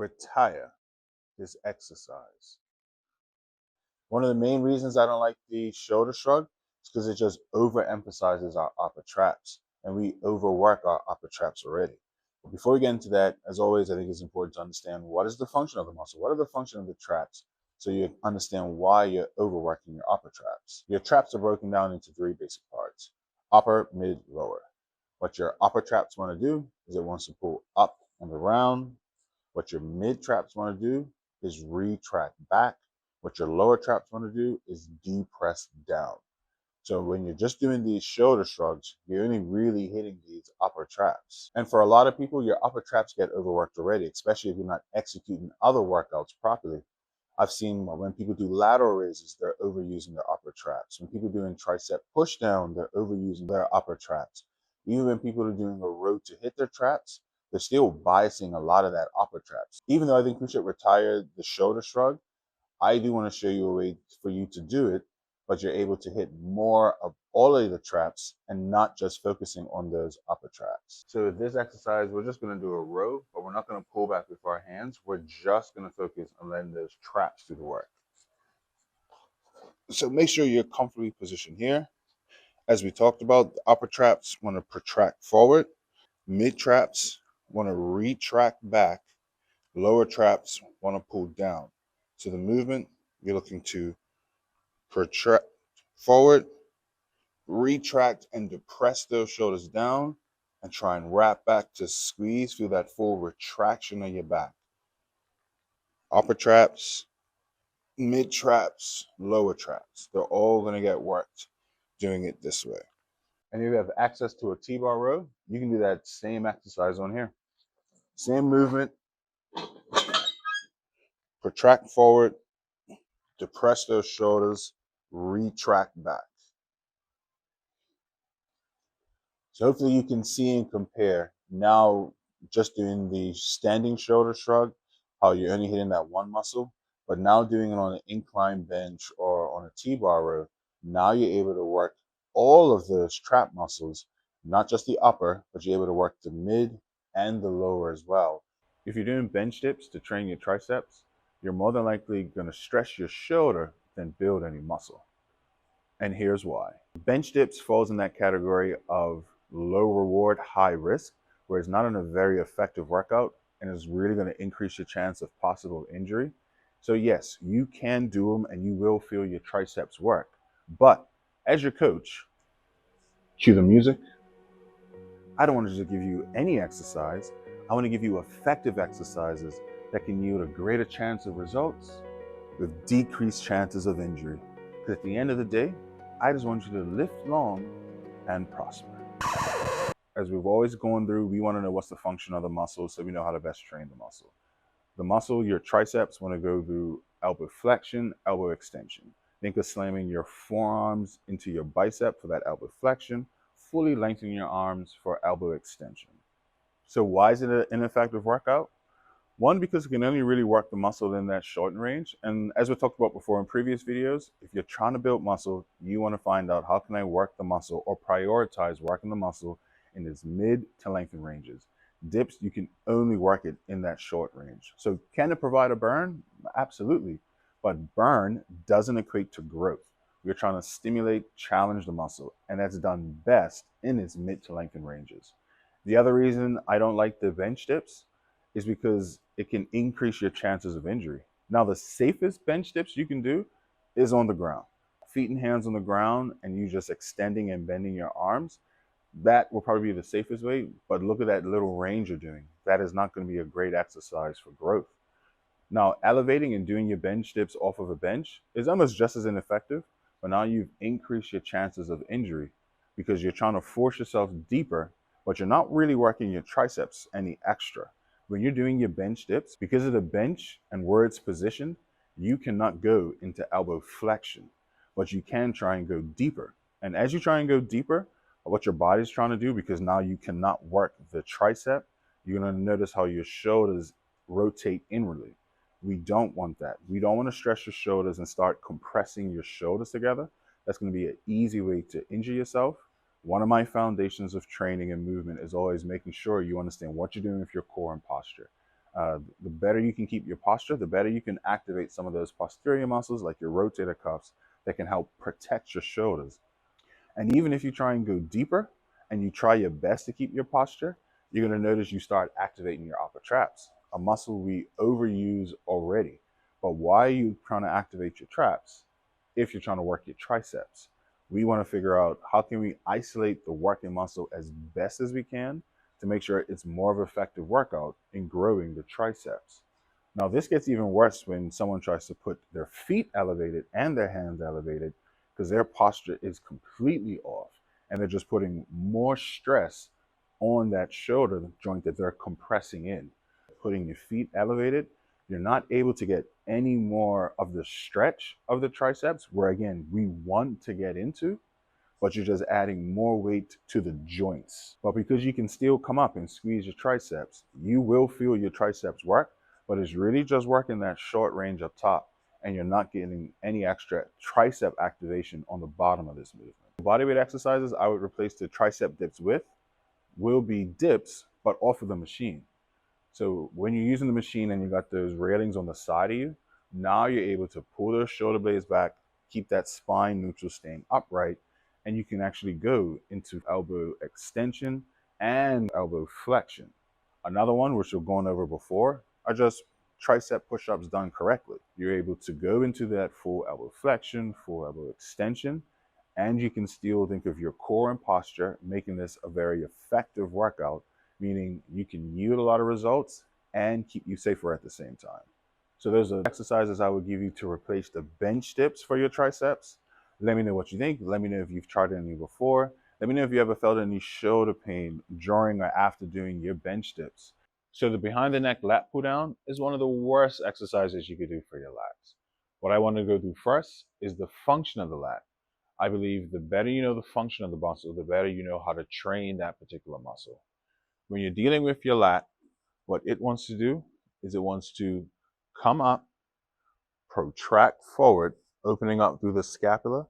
retire this exercise. One of the main reasons I don't like the shoulder shrug is because it just overemphasizes our upper traps, and we overwork our upper traps already. But before we get into that, as always, I think it's important to understand what is the function of the muscle, what are the function of the traps, so you understand why you're overworking your upper traps. Your traps are broken down into three basic parts: upper, mid, lower. What your upper traps want to do is it wants to pull up and around. What your mid traps want to do is retract back. What your lower traps want to do is depress down. So when you're just doing these shoulder shrugs, you're only really hitting these upper traps. And for a lot of people, your upper traps get overworked already, especially if you're not executing other workouts properly. I've seen when people do lateral raises, they're overusing their upper traps. When people are doing tricep push down, they're overusing their upper traps. Even when people are doing a row to hit their traps, they're still biasing a lot of that upper traps. Even though I think we should retire the shoulder shrug, I do want to show you a way for you to do it, but you're able to hit more of all of the traps and not just focusing on those upper traps. So with this exercise, we're just going to do a row, but we're not going to pull back with our hands. We're just going to focus on letting those traps do the work. So make sure you're comfortably positioned here. As we talked about, the upper traps want to protract forward. Mid traps want to retract back. Lower traps want to pull down. So the movement, you're looking to protract forward, retract and depress those shoulders down, and try and wrap back to squeeze. Feel that full retraction of your back. Upper traps, mid traps, lower traps. They're all going to get worked doing it this way. And if you have access to a T-bar row, you can do that same exercise on here. Same movement. Protract forward, depress those shoulders, retract back. So hopefully you can see and compare now just doing the standing shoulder shrug, how you're only hitting that one muscle, but now doing it on an incline bench or on a T-bar row, now you're able to work all of those trap muscles, not just the upper, but you're able to work the mid and the lower as well. If you're doing bench dips to train your triceps, you're more than likely going to stress your shoulder than build any muscle. And here's why. Bench dips falls in that category of low reward, high risk, where it's not in a very effective workout and is really going to increase your chance of possible injury. So yes, you can do them and you will feel your triceps work. But as your coach, cue the music. I don't want to just give you any exercise. I want to give you effective exercises that can yield a greater chance of results with decreased chances of injury. Because at the end of the day, I just want you to live long and prosper. As we've always gone through, we want to know what's the function of the muscle so we know how to best train the muscle. The muscle, your triceps, want to go through elbow flexion, elbow extension. Think of slamming your forearms into your bicep for that elbow flexion, fully lengthening your arms for elbow extension. So why is it an ineffective workout? One, because it can only really work the muscle in that shortened range. And as we talked about before in previous videos, if you're trying to build muscle, you want to find out how can I work the muscle or prioritize working the muscle in its mid to lengthen ranges. Dips, you can only work it in that short range. So can it provide a burn? Absolutely. But burn doesn't equate to growth. We're trying to stimulate, challenge the muscle, and that's done best in its mid to lengthen ranges. The other reason I don't like the bench dips is because it can increase your chances of injury. Now, the safest bench dips you can do is on the ground. Feet and hands on the ground and you just extending and bending your arms. That will probably be the safest way, but look at that little range you're doing. That is not going to be a great exercise for growth. Now, elevating and doing your bench dips off of a bench is almost just as ineffective, but now you've increased your chances of injury because you're trying to force yourself deeper, but you're not really working your triceps any extra. When you're doing your bench dips, because of the bench and where it's positioned, you cannot go into elbow flexion, but you can try and go deeper. And as you try and go deeper, what your body's trying to do, because now you cannot work the tricep, you're going to notice how your shoulders rotate inwardly. We don't want that. We don't want to stress your shoulders and start compressing your shoulders together. That's going to be an easy way to injure yourself. One of my foundations of training and movement is always making sure you understand what you're doing with your core and posture. The better you can keep your posture, the better you can activate some of those posterior muscles like your rotator cuffs that can help protect your shoulders. And even if you try and go deeper and you try your best to keep your posture, you're going to notice you start activating your upper traps, a muscle we overuse already. But why are you trying to activate your traps if you're trying to work your triceps? We want to figure out how can we isolate the working muscle as best as we can to make sure it's more of an effective workout in growing the triceps. Now, this gets even worse when someone tries to put their feet elevated and their hands elevated because their posture is completely off and they're just putting more stress on that shoulder joint that they're compressing in. Putting your feet elevated, you're not able to get any more of the stretch of the triceps, where again, we want to get into, but you're just adding more weight to the joints. But because you can still come up and squeeze your triceps, you will feel your triceps work, but it's really just working that short range up top, and you're not getting any extra tricep activation on the bottom of this movement. Bodyweight exercises I would replace the tricep dips with will be dips, but off of the machine. So when you're using the machine and you got those railings on the side of you, now you're able to pull those shoulder blades back, keep that spine neutral staying upright, and you can actually go into elbow extension and elbow flexion. Another one, which we've gone over before, are just tricep push-ups done correctly. You're able to go into that full elbow flexion, full elbow extension, and you can still think of your core and posture, making this a very effective workout, meaning you can yield a lot of results and keep you safer at the same time. So those are exercises I would give you to replace the bench dips for your triceps. Let me know what you think. Let me know if you've tried any before. Let me know if you ever felt any shoulder pain during or after doing your bench dips. So the behind the neck lat pull down is one of the worst exercises you could do for your lats. What I want to go through first is the function of the lat. I believe the better you know the function of the muscle, the better you know how to train that particular muscle. When you're dealing with your lat, what it wants to do is it wants to come up, protract forward, opening up through the scapula,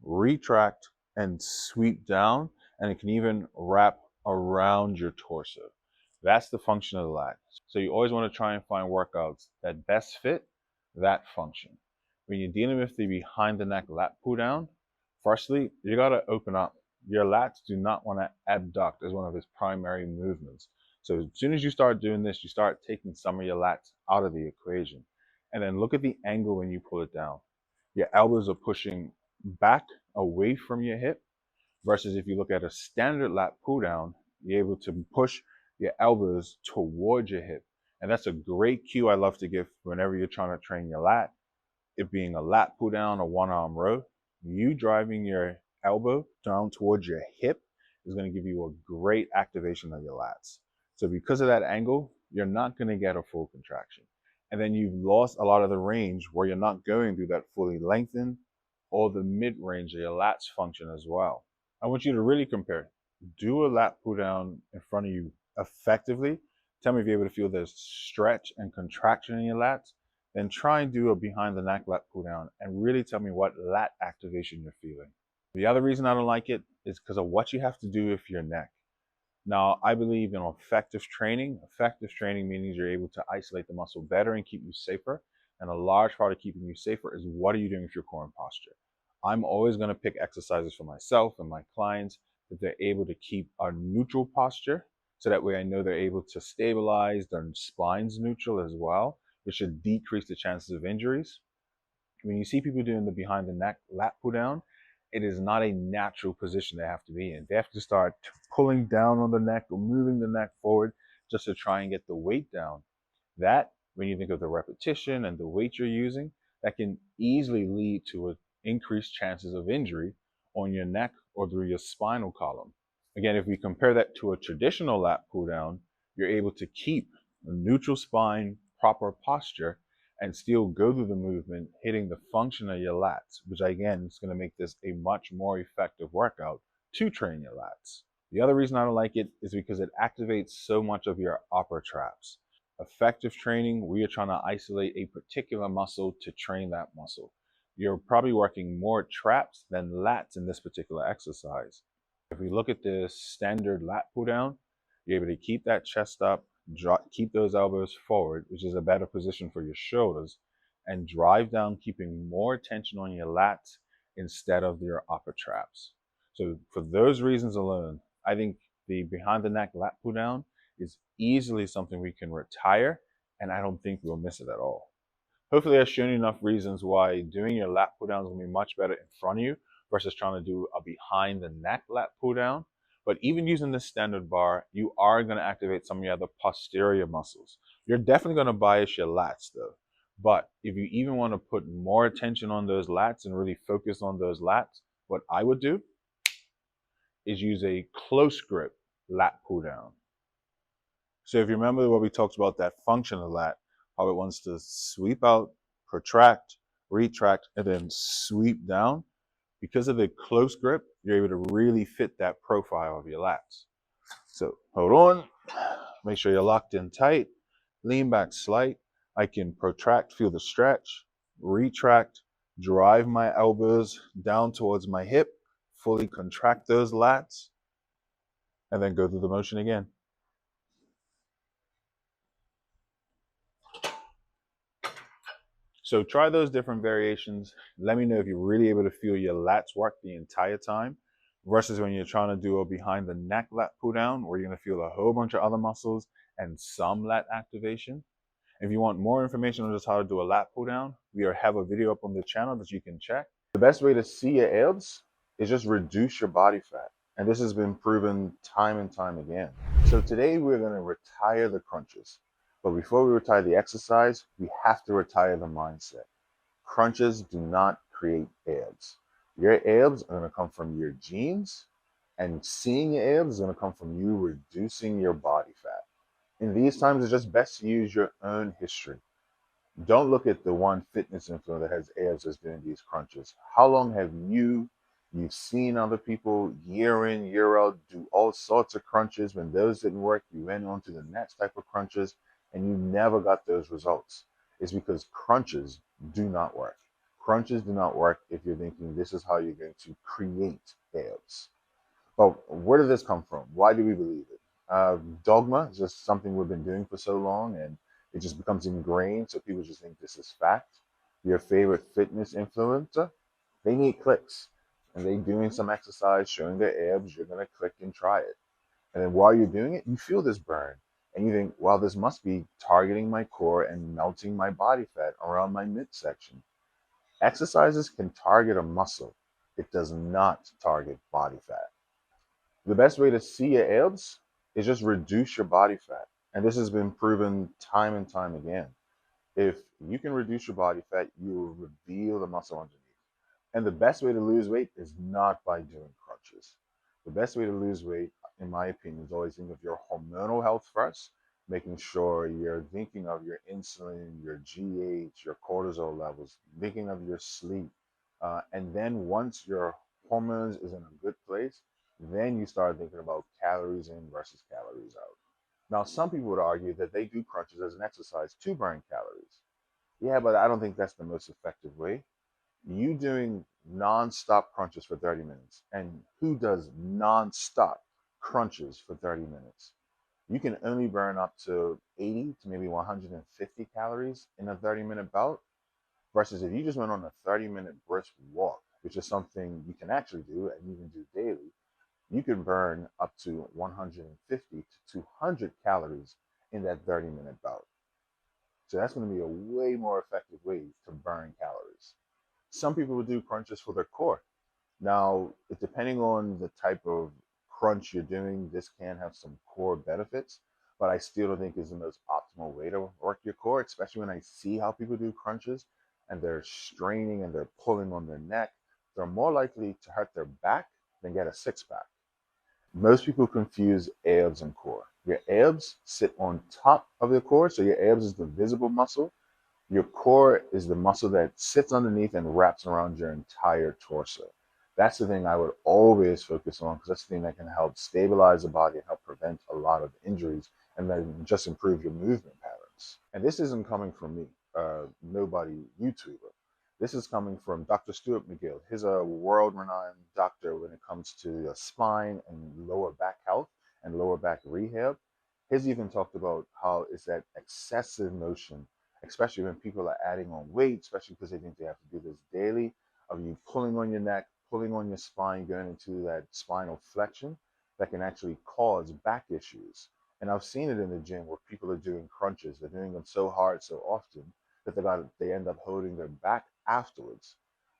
retract and sweep down, and it can even wrap around your torso. That's the function of the lat. So you always want to try and find workouts that best fit that function. When you're dealing with the behind the neck lat pull down, firstly, you got to open up. Your lats do not want to abduct as one of its primary movements. So as soon as you start doing this, you start taking some of your lats out of the equation. And then look at the angle when you pull it down. Your elbows are pushing back away from your hip, versus if you look at a standard lat pull down, you're able to push your elbows towards your hip. And that's a great cue I love to give whenever you're trying to train your lat. It being a lat pull down or one arm row, you driving your elbow down towards your hip is going to give you a great activation of your lats. So because of that angle, you're not going to get a full contraction. And then you've lost a lot of the range where you're not going through that fully lengthened or the mid range of your lats function as well. I want you to really compare. Do a lat pull down in front of you effectively. Tell me if you're able to feel the stretch and contraction in your lats. Then try and do a behind the neck lat pull down and really tell me what lat activation you're feeling. The other reason I don't like it is because of what you have to do with your neck. Now, I believe in effective training. Effective training means you're able to isolate the muscle better and keep you safer. And a large part of keeping you safer is what are you doing with your core and posture. I'm always going to pick exercises for myself and my clients that they're able to keep a neutral posture. So that way I know they're able to stabilize, their spine's neutral as well, which should decrease the chances of injuries. When you see people doing the behind the neck lat pull down, it is not a natural position they have to be in. They have to start pulling down on the neck or moving the neck forward just to try and get the weight down. That, when you think of the repetition and the weight you're using, that can easily lead to increased chances of injury on your neck or through your spinal column. Again, if we compare that to a traditional lat pull down, you're able to keep a neutral spine, proper posture, and still go through the movement, hitting the function of your lats, which again is going to make this a much more effective workout to train your lats. The other reason I don't like it is because it activates so much of your upper traps. Effective training, we are trying to isolate a particular muscle to train that muscle. You're probably working more traps than lats in this particular exercise. If we look at the standard lat pull down, you're able to keep that chest up, keep those elbows forward, which is a better position for your shoulders, and drive down, keeping more tension on your lats instead of your upper traps. So for those reasons alone, I think the behind the neck lat pull down is easily something we can retire, and I don't think we'll miss it at all. Hopefully I've shown you enough reasons why doing your lat pull down is going to be much better in front of you versus trying to do a behind the neck lat pull down. But even using the standard bar, you are going to activate some of your other posterior muscles. You're definitely going to bias your lats though. But if you even want to put more attention on those lats and really focus on those lats, what I would do is use a close grip lat pull down. So if you remember what we talked about, that function of lat, how it wants to sweep out, protract, retract, and then sweep down, because of the close grip, you're able to really fit that profile of your lats. So hold on, make sure you're locked in tight, lean back slight. I can protract, feel the stretch, retract, drive my elbows down towards my hip, fully contract those lats, and then go through the motion again. So try those different variations. Let me know if you're really able to feel your lats work the entire time versus when you're trying to do a behind the neck lat pull down where you're going to feel a whole bunch of other muscles and some lat activation. If you want more information on just how to do a lat pull down, we have a video up on the channel that you can check. The best way to see your abs is just reduce your body fat. And this has been proven time and time again. So today we're going to retire the crunches. But before we retire the exercise, we have to retire the mindset. Crunches do not create abs. Your abs are going to come from your genes, and seeing your abs is going to come from you reducing your body fat. In these times, it's just best to use your own history. Don't look at the one fitness influencer that has abs that's doing these crunches. How long have you've seen other people year in, year out do all sorts of crunches? When those didn't work, you went on to the next type of crunches and you never got those results. It's because crunches do not work. Crunches do not work if you're thinking this is how you're going to create abs. But where did this come from? Why do we believe it? Dogma is just something we've been doing for so long, and it just becomes ingrained, so people just think this is fact. Your favorite fitness influencer, they need clicks. And they doing some exercise, showing their abs, you're going to click and try it. And then while you're doing it, you feel this burn. And you think, well, this must be targeting my core and melting my body fat around my midsection. Exercises can target a muscle. It does not target body fat. The best way to see your abs is just reduce your body fat. And this has been proven time and time again. If you can reduce your body fat, you will reveal the muscle underneath. And the best way to lose weight is not by doing crunches. The best way to lose weight, in my opinion, is always think of your hormonal health first, making sure you're thinking of your insulin, your GH, your cortisol levels, thinking of your sleep. And then once your hormones is in a good place, then you start thinking about calories in versus calories out. Now, some people would argue that they do crunches as an exercise to burn calories. Yeah, but I don't think that's the most effective way. You doing non-stop crunches for 30 minutes, and who does non-stop crunches for 30 minutes? You can only burn up to 80 to maybe 150 calories in a 30-minute bout, versus if you just went on a 30-minute brisk walk, which is something you can actually do and you can do daily, you can burn up to 150 to 200 calories in that 30-minute bout. So that's going to be a way more effective way to burn calories. Some people will do crunches for their core. Now, depending on the type of crunch you're doing, this can have some core benefits, but I still don't think is the most optimal way to work your core, especially when I see how people do crunches and they're straining and they're pulling on their neck. They're more likely to hurt their back than get a six-pack. Most people confuse abs and core. Your abs sit on top of the core, so your abs is the visible muscle. Your core is the muscle that sits underneath and wraps around your entire torso. That's the thing I would always focus on because that's the thing that can help stabilize the body and help prevent a lot of injuries and then just improve your movement patterns. And this isn't coming from me, nobody YouTuber. This is coming from Dr. Stuart McGill. He's a world-renowned doctor when it comes to spine and lower back health and lower back rehab. His even talked about how it's that excessive motion, especially when people are adding on weight, especially because they think they have to do this daily, of you pulling on your neck, pulling on your spine, going into that spinal flexion that can actually cause back issues. And I've seen it in the gym where people are doing crunches. They're doing them so hard, so often that they end up holding their back afterwards.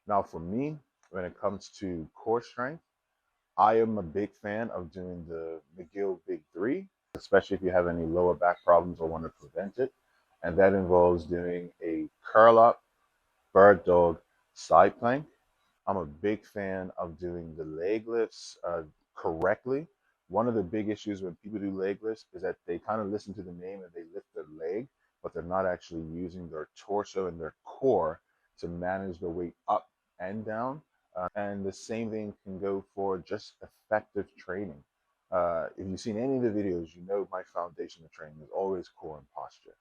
Now, for me, when it comes to core strength, I am a big fan of doing the McGill Big Three, especially if you have any lower back problems or want to prevent it. And that involves doing a curl up, bird dog, side plank. I'm a big fan of doing the leg lifts correctly. One of the big issues when people do leg lifts is that they kind of listen to the name and they lift their leg, but they're not actually using their torso and their core to manage the weight up and down. And the same thing can go for just effective training. If you've seen any of the videos, you know my foundation of training is always core and posture.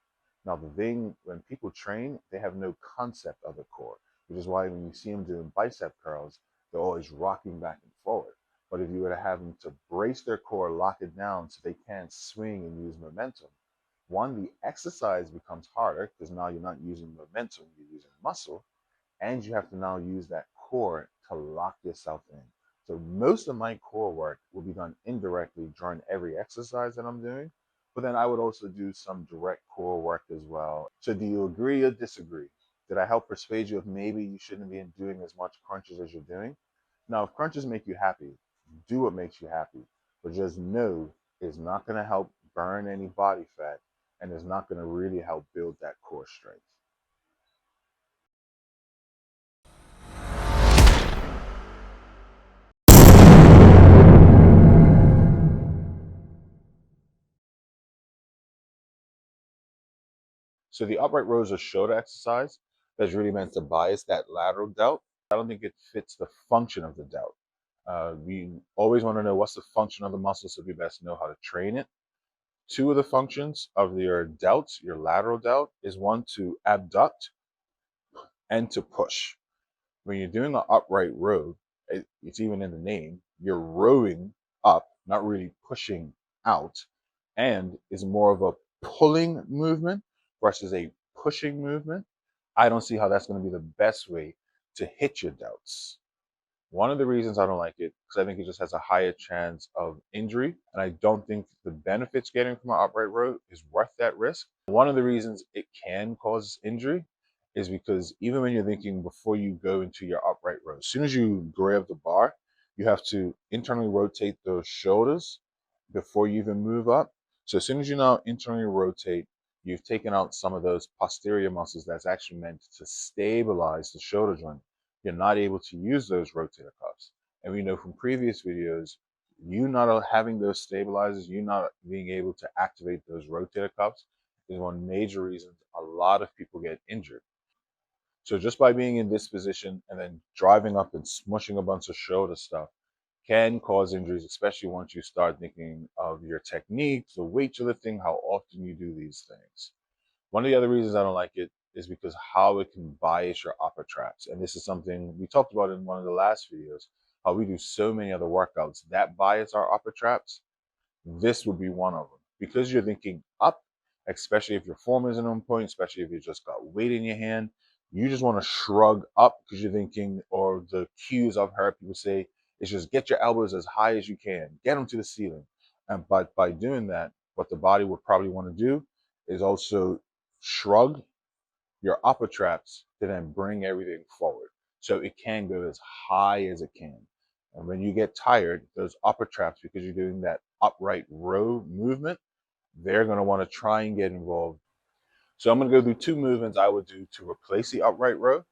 Now, the thing when people train, they have no concept of the core, which is why when you see them doing bicep curls, they're always rocking back and forward. But if you were to have them to brace their core, lock it down so they can swing and use momentum, one, the exercise becomes harder because now you're not using momentum, you're using muscle, and you have to now use that core to lock yourself in. So most of my core work will be done indirectly during every exercise that I'm doing, but then I would also do some direct core work as well. So do you agree or disagree? Did I help persuade you if maybe you shouldn't be doing as much crunches as you're doing? Now, if crunches make you happy, do what makes you happy, but just know it's not going to help burn any body fat and it's not going to really help build that core strength. So the upright row is a shoulder exercise that's really meant to bias that lateral delt. I don't think it fits the function of the delt. We always want to know what's the function of the muscle so we best know how to train it. Two of the functions of your delt, your lateral delt, is one to abduct and to push. When you're doing an upright row, it's even in the name, you're rowing up, not really pushing out, and is more of a pulling movement versus a pushing movement. I don't see how that's going to be the best way to hit your delts. One of the reasons I don't like it, because I think it just has a higher chance of injury, and I don't think the benefits getting from an upright row is worth that risk. One of the reasons it can cause injury is because even when you're thinking before you go into your upright row, as soon as you grab the bar, you have to internally rotate those shoulders before you even move up. So as soon as you now internally rotate, you've taken out some of those posterior muscles that's actually meant to stabilize the shoulder joint. You're not able to use those rotator cuffs. And we know from previous videos, you not having those stabilizers, you not being able to activate those rotator cuffs is one major reason a lot of people get injured. So just by being in this position and then driving up and smushing a bunch of shoulder stuff can cause injuries, especially once you start thinking of your techniques, the weight you're lifting, how often you do these things. One of the other reasons I don't like it is because how it can bias your upper traps. And this is something we talked about in one of the last videos, how we do so many other workouts that bias our upper traps. This would be one of them. Because you're thinking up, especially if your form isn't on point, especially if you just got weight in your hand, you just want to shrug up because you're thinking, or the cues I've heard people say is just get your elbows as high as you can, get them to the ceiling. And but by doing that, what the body would probably want to do is also shrug your upper traps to then bring everything forward. So it can go as high as it can. And when you get tired, those upper traps, because you're doing that upright row movement, they're going to want to try and get involved. So I'm going to go through two movements I would do to replace the upright row.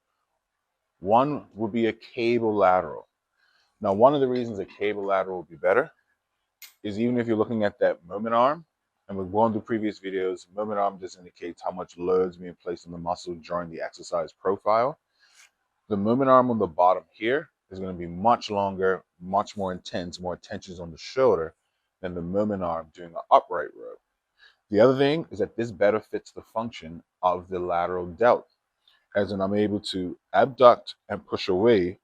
One would be a cable lateral. Now, one of the reasons a cable lateral would be better is even if you're looking at that moment arm, and we've gone through previous videos, moment arm just indicates how much load is being placed on the muscle during the exercise profile. The moment arm on the bottom here is going to be much longer, much more intense, more tensions on the shoulder than the moment arm doing an upright row. The other thing is that this better fits the function of the lateral delt, as in I'm able to abduct and push away,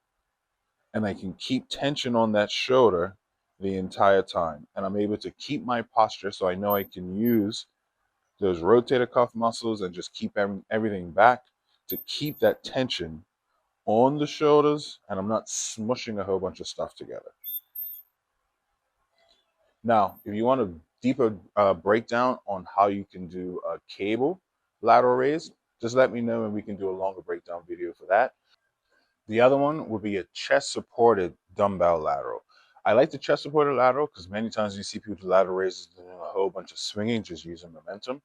and I can keep tension on that shoulder the entire time. And I'm able to keep my posture so I know I can use those rotator cuff muscles and just keep everything back to keep that tension on the shoulders, and I'm not smushing a whole bunch of stuff together. Now, if you want a deeper breakdown on how you can do a cable lateral raise, just let me know and we can do a longer breakdown video for that. The other one would be a chest supported dumbbell lateral. I like the chest supported lateral because many times you see people do lateral raises doing a whole bunch of swinging, just using momentum.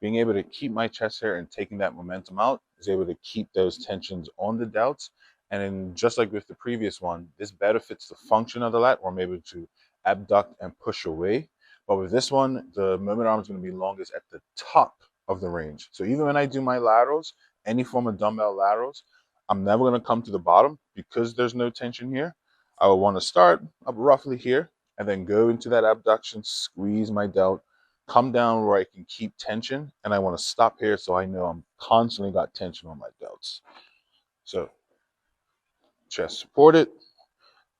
Being able to keep my chest hair and taking that momentum out is able to keep those tensions on the delts. And then just like with the previous one, this better fits the function of the lat, where I'm able to abduct and push away. But with this one, the moment arm is going to be longest at the top of the range. So even when I do my laterals, any form of dumbbell laterals, I'm never going to come to the bottom because there's no tension here. I will want to start up roughly here and then go into that abduction, squeeze my delt, come down where I can keep tension, and I want to stop here so I know I'm constantly got tension on my delts. So chest supported,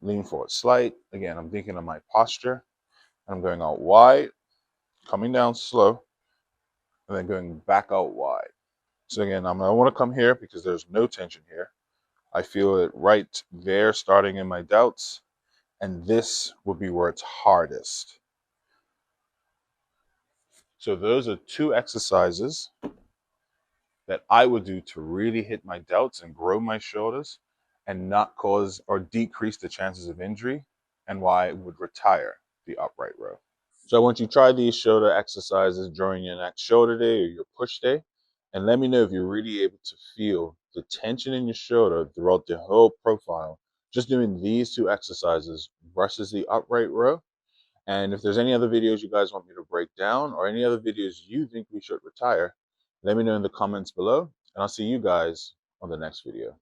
lean forward slight. Again, I'm thinking of my posture. I'm going out wide, coming down slow, and then going back out wide. So again, I want to come here because there's no tension here. I feel it right there starting in my delts, and this will be where it's hardest. So those are two exercises that I would do to really hit my delts and grow my shoulders and not cause or decrease the chances of injury, and why I would retire the upright row. So I want you to try these shoulder exercises during your next shoulder day or your push day, and let me know if you're really able to feel the tension in your shoulder throughout the whole profile, just doing these two exercises versus the upright row. And if there's any other videos you guys want me to break down or any other videos you think we should retire, let me know in the comments below, and I'll see you guys on the next video.